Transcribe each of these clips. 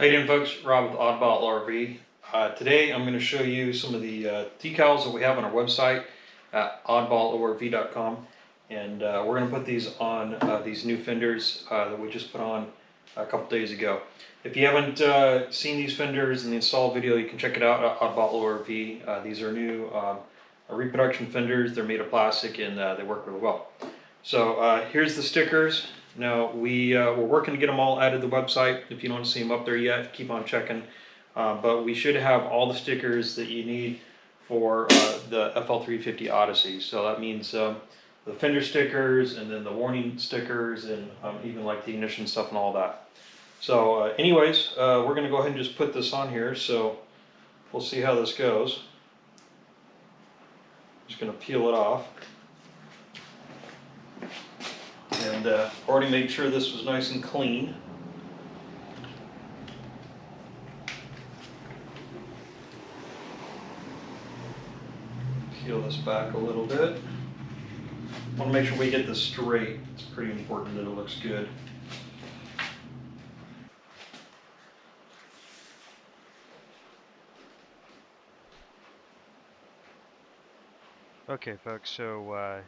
How you doing, folks? Rob with Oddball RV. Today I'm going to show you some of the decals that we have on our website at oddballorv.com, and we're going to put these on these new fenders that we just put on a couple days ago. If you haven't seen these fenders in the install video, you can check it out at Oddball ORV. These are new reproduction fenders. They're made of plastic and they work really well. So here's the stickers. Now we're working to get them all added to the website. If you don't see them up there yet, keep on checking. But we should have all the stickers that you need for the FL350 Odyssey. So that means the fender stickers, and then the warning stickers, and even like the ignition stuff and all that. So anyways, we're going to go ahead and just put this on here. So we'll see how this goes. Just going to peel it off. And already made sure this was nice and clean. Peel this back a little bit. Want to make sure we get this straight. It's pretty important that it looks good. Okay, folks, so I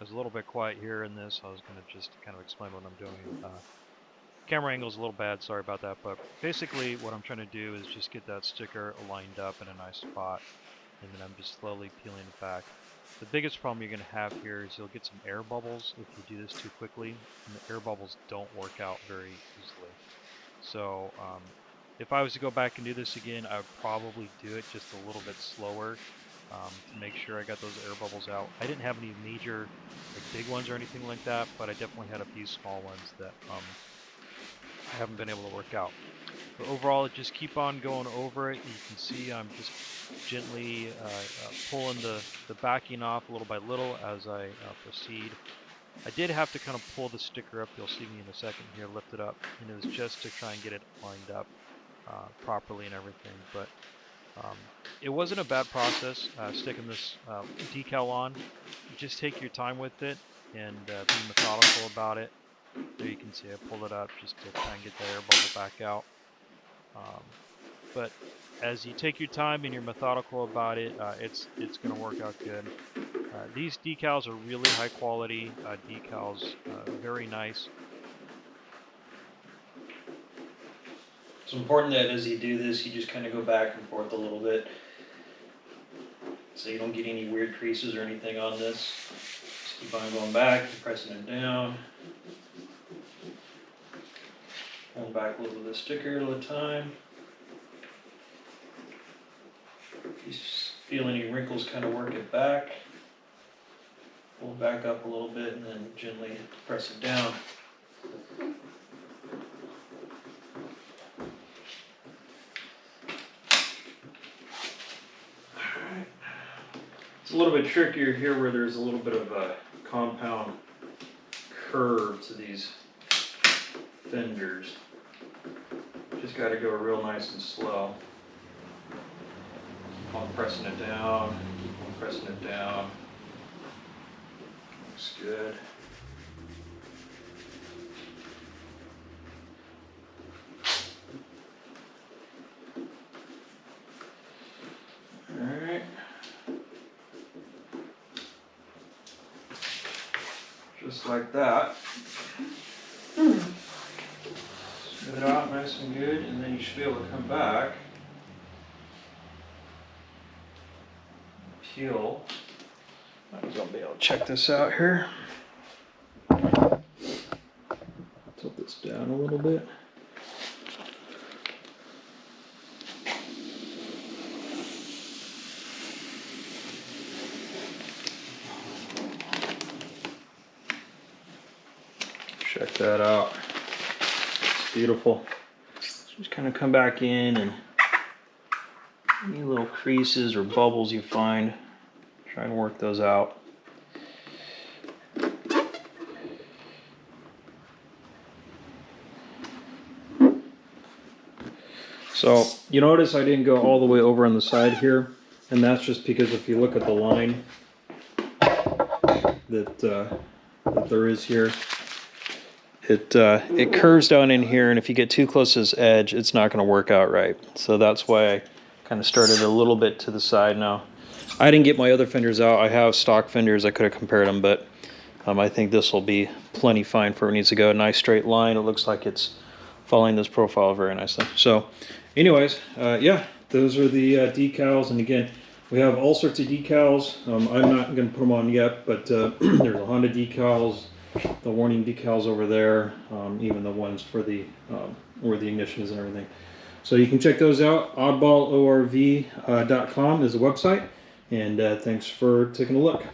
was a little bit quiet here in this. I was going to just kind of explain what I'm doing. Camera angle is a little bad, sorry about that, but basically what I'm trying to do is just get that sticker lined up in a nice spot, and then I'm just slowly peeling it back. The biggest problem you're going to have here is you'll get some air bubbles if you do this too quickly, and the air bubbles don't work out very easily. So if I was to go back and do this again, I would probably do it just a little bit slower. To make sure I got those air bubbles out. I didn't have any major big ones or anything like that, but I definitely had a few small ones that I haven't been able to work out. But overall, just keep on going over it. You can see I'm just gently pulling the backing off little by little as I proceed. I did have to kind of pull the sticker up. You'll see me in a second here, lift it up, and it was just to try and get it lined up properly and everything. But it wasn't a bad process sticking this decal on. Just take your time with it and be methodical about it. There you can see I pulled it up just to try and get the air bubble back out. But as you take your time and you're methodical about it, it's going to work out good. These decals are really high quality decals, very nice. It's important that as you do this, you just kind of go back and forth a little bit, so you don't get any weird creases or anything on this. Just keep on going back, pressing it down. Pulling back a little bit of the sticker at a time. If you feel any wrinkles, kind of work it back. Pull it back up a little bit and then gently press it down. It's a little bit trickier here where there's a little bit of a compound curve to these fenders. Just got to go real nice and slow. Keep on pressing it down, keep on pressing it down. Looks good. Alright. Just like that. Smooth it out nice and good, and then you should be able to come back, peel. I'm going to be able to check this out here. Tilt this down a little bit. Check that out. It's beautiful. Just kind of come back in, and any little creases or bubbles you find, try and work those out. So you notice I didn't go all the way over on the side here, and that's just because if you look at the line that there is here, it curves down in here, and if you get too close to this edge, it's not going to work out right. So that's why I kind of started a little bit to the side now. I didn't get my other fenders out. I have stock fenders. I could have compared them, but I think this will be plenty fine for where it needs to go. A nice straight line. It looks like it's following this profile very nicely. So anyways, yeah, those are the decals. And again, we have all sorts of decals. I'm not going to put them on yet, but there's a Honda decals, the warning decals over there, even the ones for the where the ignition is and everything. So you can check those out. Oddballorv.com is the website. And thanks for taking a look.